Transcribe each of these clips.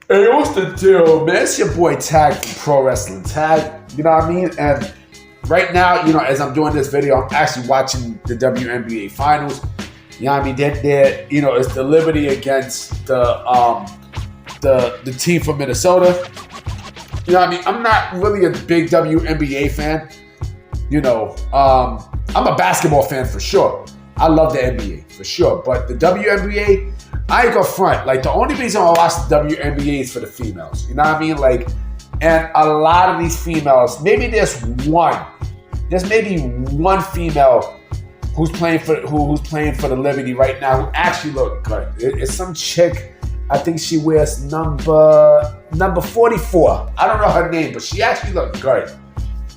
Hey, what's the deal, man? It's your boy Tag from Pro Wrestling Tag. You know what I mean? And right now, as I'm doing this video, I'm actually watching the WNBA Finals. You know what I mean? They're it's the Liberty against the team from Minnesota. You know what I mean? I'm not really a big WNBA fan. I'm a basketball fan for sure. I love the NBA for sure. But the WNBA, I ain't gonna front. Like, the only reason I watch the WNBA is for the females. You know what I mean? Like, and a lot of these females, maybe there's maybe one female who's playing for the Liberty right now who actually look good. It's some chick. I think she wears number 44. I don't know her name, but she actually looked good.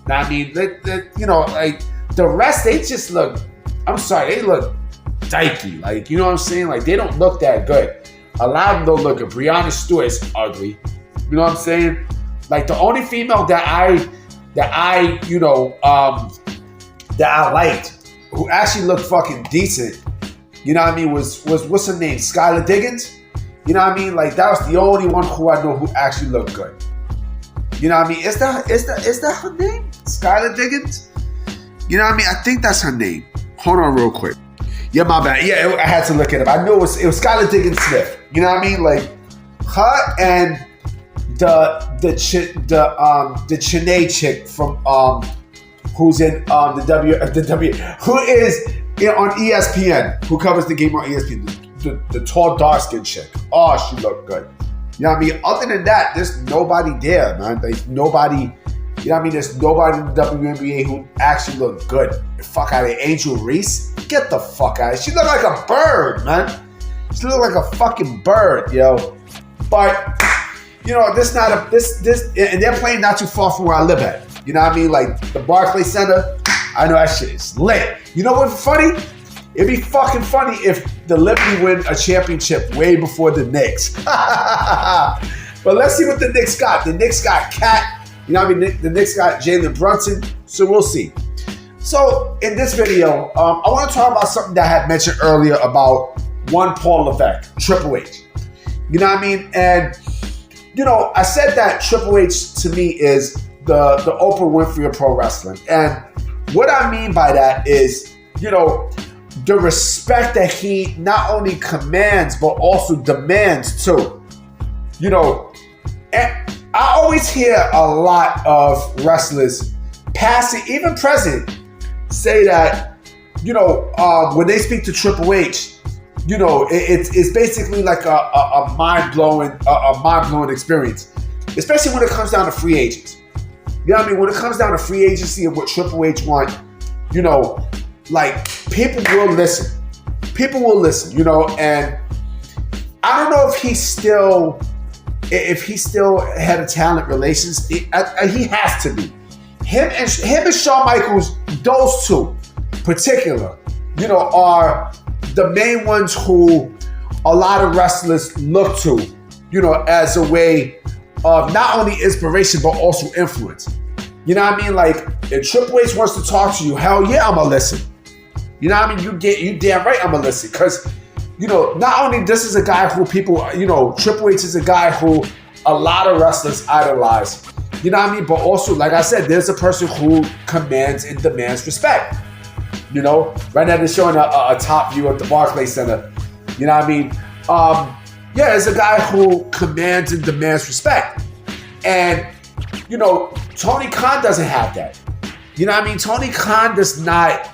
Now, I mean, like the rest, they just look. I'm sorry, they look dykey. Like, you know what I'm saying? Like, they don't look that good. A lot of them don't look good. Brianna Stewart's ugly. You know what I'm saying? Like, the only female that I liked, who actually looked fucking decent, you know what I mean, was what's her name? Skylar Diggins? You know what I mean? Like, that was the only one who I know who actually looked good. You know what I mean? Is that her name? Skylar Diggins? You know what I mean? I think that's her name. Hold on real quick. Yeah, my bad. Yeah, I had to look it up. I knew it was Skylar Diggins Smith. You know what I mean? Like, her and the Chennai chick from who's in the who is on ESPN, who covers the game on ESPN, the tall dark skinned chick. Oh, she looked good. You know what I mean? Other than that, there's nobody there, man. There's nobody. You know what I mean? There's nobody in the WNBA who actually looked good. Fuck out of here. Angel Reese? Get the fuck out of here. She looked like a bird, man. She looked like a fucking bird, yo. But, this, and they're playing not too far from where I live at. You know what I mean? Like, the Barclays Center, I know that shit is lit. You know what's funny? It'd be fucking funny if the Liberty win a championship way before the Knicks. But let's see what the Knicks got. The Knicks got Cat. You know what I mean? The Knicks got Jalen Brunson, so we'll see. So in this video, I want to talk about something that I had mentioned earlier about one Paul Levesque, Triple H. You know what I mean? And, I said that Triple H to me is the Oprah Winfrey of pro wrestling. And what I mean by that is, the respect that he not only commands, but also demands too. And I always hear a lot of wrestlers, past and even present, say that, when they speak to Triple H, it's basically like a mind-blowing experience, especially when it comes down to free agents. You know what I mean? When it comes down to free agency and what Triple H want, like, people will listen. People will listen, and I don't know if he still had a talent relations. He has to be. Him and Shawn Michaels, those two particular, are the main ones who a lot of wrestlers look to, as a way of not only inspiration but also influence. You know what I mean? Like, if Triple H wants to talk to you, hell yeah, I'ma listen. You know what I mean? You damn right I'ma listen. Because, not only this is a guy who people, Triple H is a guy who a lot of wrestlers idolize. You know what I mean? But also, like I said, there's a person who commands and demands respect. Right now they're showing a top view of the Barclays Center. You know what I mean? There's a guy who commands and demands respect. And, Tony Khan doesn't have that. You know what I mean? Tony Khan does not,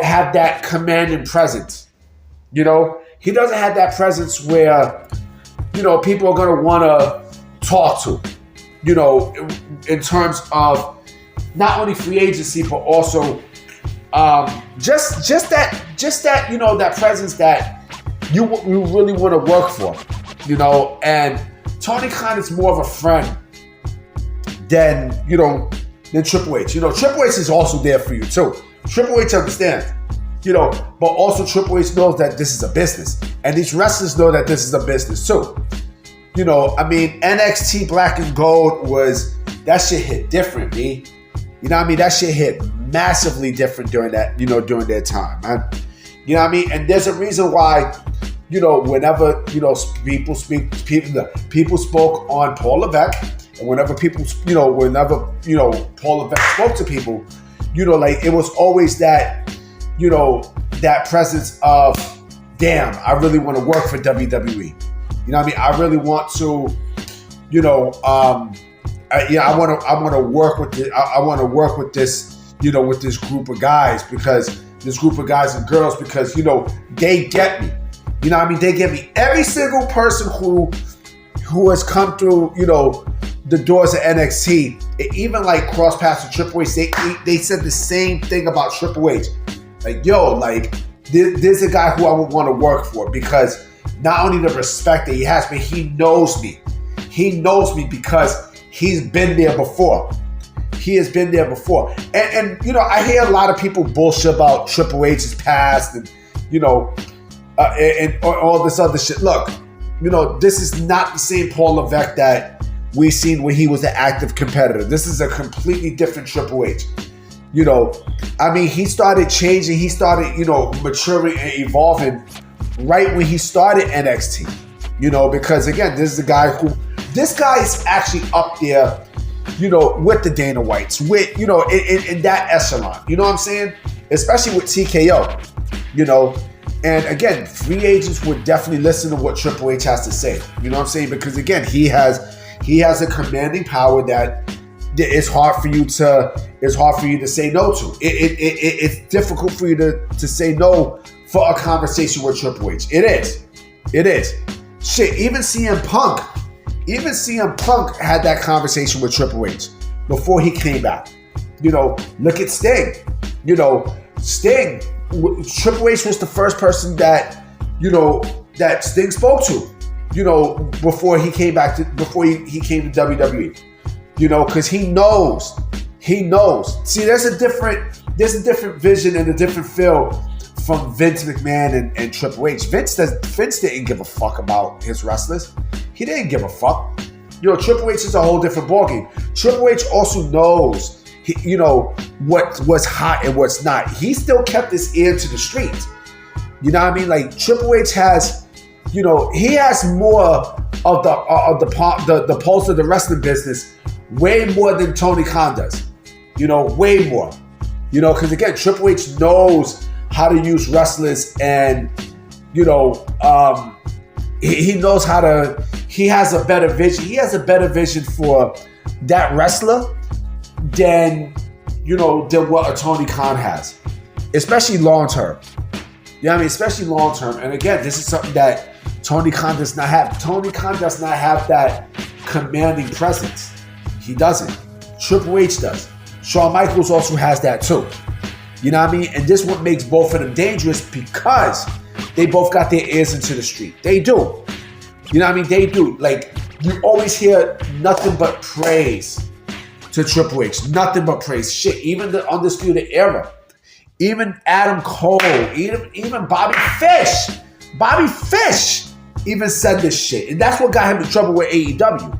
have that commanding presence. He doesn't have that presence where, people are going to want to talk to, in terms of not only free agency, but also just that, that presence that you really want to work for, and Tony Khan is more of a friend than Triple H. Triple H is also there for you too. Triple H understands, but also Triple H knows that this is a business. And these wrestlers know that this is a business too. I mean, NXT Black and Gold that shit hit different, me. You know what I mean? That shit hit massively different during that, during their time, man. You know what I mean? And there's a reason why whenever, people spoke on Paul Levesque, and whenever people, Paul Levesque spoke to people, it was always that, that presence of, damn, I really want to work for WWE. You know what I mean? I really want to, I want to work with this. I want to work with this, with this group of guys, because this group of guys and girls, because they get me. You know what I mean? They get me. Every single person who has come through, the doors of NXT, even like cross paths with Triple H, they said the same thing about Triple H. Like, yo, like, there's a guy who I would want to work for, because not only the respect that he has, but he knows me. He knows me because he's been there before. He has been there before. And I hear a lot of people bullshit about Triple H's past and, and all this other shit. Look, this is not the same Paul Levesque that we seen when he was an active competitor. This is a completely different Triple H. He started changing. He started, maturing and evolving right when he started NXT. Because again, this is this guy is actually up there, with the Dana Whites, with, in that echelon. You know what I'm saying? Especially with TKO, And again, free agents would definitely listen to what Triple H has to say. You know what I'm saying? Because again, he has a commanding power that it's hard for you to say no to. It's difficult for you to say no for a conversation with Triple H. It is. Shit, even CM Punk had that conversation with Triple H before he came back. Look at Sting. Sting, Triple H was the first person that, that Sting spoke to, before he came back before he came to WWE. Because he knows. See, there's a different vision and a different feel from Vince McMahon and Triple H. Vince didn't give a fuck about his wrestlers. He didn't give a fuck. Triple H is a whole different ballgame. Triple H also knows, what's hot and what's not. He still kept his ear to the street. You know what I mean? Like, Triple H has, he has more of the pulse of the wrestling business, way more than Tony Khan does. Way more. Because again, Triple H knows how to use wrestlers, and he knows how to. He has a better vision. He has a better vision for that wrestler than what a Tony Khan has, especially long term. Especially long term. And again, this is something that Tony Khan does not have. Tony Khan does not have that commanding presence. He doesn't. Triple H does. Shawn Michaels also has that too. You know what I mean? And this is what makes both of them dangerous, because they both got their ears into the street. They do. You know what I mean? They do. Like, you always hear nothing but praise to Triple H. Nothing but praise. Shit, even the Undisputed Era. Even Adam Cole. Even Bobby Fish. Bobby Fish even said this shit. And that's what got him in trouble with AEW.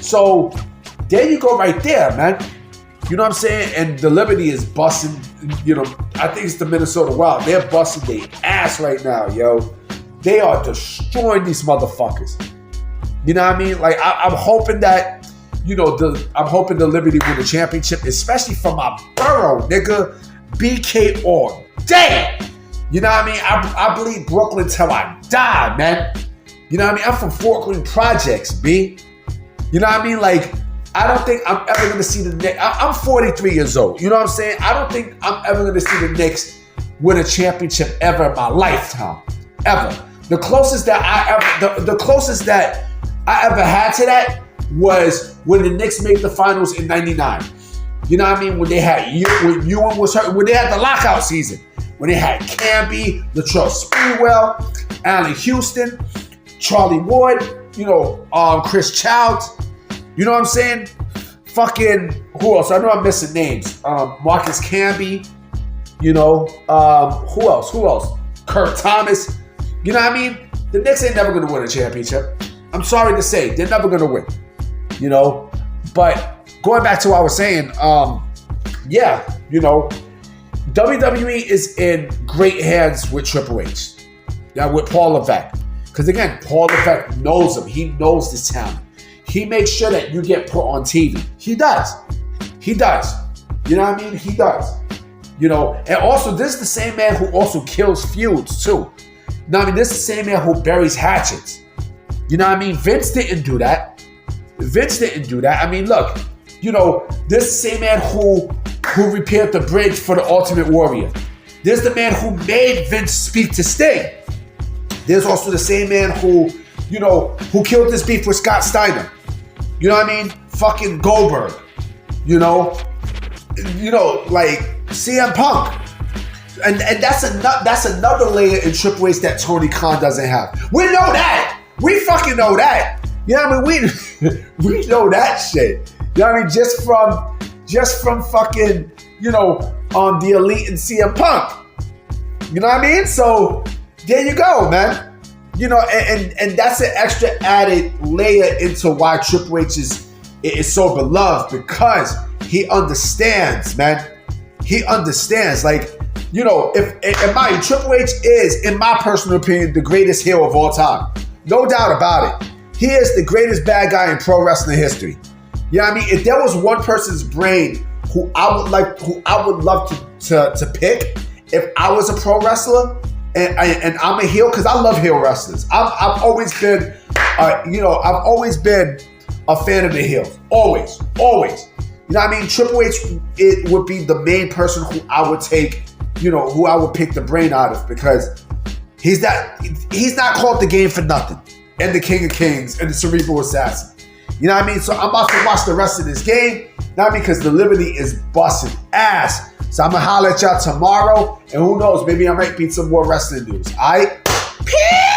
So, there you go right there, man. You know what I'm saying? And the Liberty is busting, I think it's the Minnesota Wild. They're busting their ass right now, yo. They are destroying these motherfuckers. You know what I mean? Like, I'm hoping that, I'm hoping the Liberty win the championship, especially for my borough, nigga. BK all day. You know what I mean? I bleed Brooklyn till I die, man. You know what I mean? I'm from Fort Greene Projects, B. You know what I mean? Like, I don't think I'm ever going to see the Knicks. I'm 43 years old. You know what I'm saying? I don't think I'm ever going to see the Knicks win a championship ever in my lifetime. Ever. The closest that I ever had to that was when the Knicks made the finals in '99. You know what I mean? When Ewan was hurt, when they had the lockout season, when they had Camby, Latrell Sprewell, Allen Houston, Charlie Ward, Chris Childs. You know what I'm saying? Fucking, who else? I know I'm missing names. Marcus Camby. Who else? Kurt Thomas. You know what I mean? The Knicks ain't never going to win a championship. I'm sorry to say. They're never going to win. But going back to what I was saying, WWE is in great hands with Triple H. with Paul Levesque. Because again, Paul Levesque knows him. He knows this talent. He makes sure that you get put on TV. He does. He does. You know what I mean? He does. You know, and also this is the same man who also kills feuds too. You know what I mean? This is the same man who buries hatchets. You know what I mean? Vince didn't do that. Vince didn't do that. I mean, look, you know, this is the same man who repaired the bridge for the Ultimate Warrior. There's the man who made Vince speak to Sting. There's also the same man who, you know, who killed this beef with Scott Steiner. You know what I mean? Fucking Goldberg. You know, like CM Punk. And that's another layer in Triple H that Tony Khan doesn't have. We know that. We fucking know that. You know what I mean? We know that shit. You know what I mean? Just from fucking, you know, the Elite and CM Punk. You know what I mean? So there you go, man. You know, and that's an extra added layer into why Triple H is so beloved, because he understands, man. He understands. Like, you know, if Triple H is, in my personal opinion, the greatest heel of all time. No doubt about it. He is the greatest bad guy in pro wrestling history. You know what I mean? If there was one person's brain who I would love to pick if I was a pro wrestler and I'm a heel, because I love heel wrestlers. I've always been, I've always been a fan of the heels. Always. You know what I mean? Triple H, it would be the main person who I would take, you know, who I would pick the brain out of, because he's not called the Game for nothing, and the King of Kings, and the Cerebral Assassin. You know what I mean? So I'm about to watch the rest of this game, not because the Liberty is busting ass. So I'm going to holler at y'all tomorrow, and who knows, maybe I might beat some more wrestling news. All right? Peace!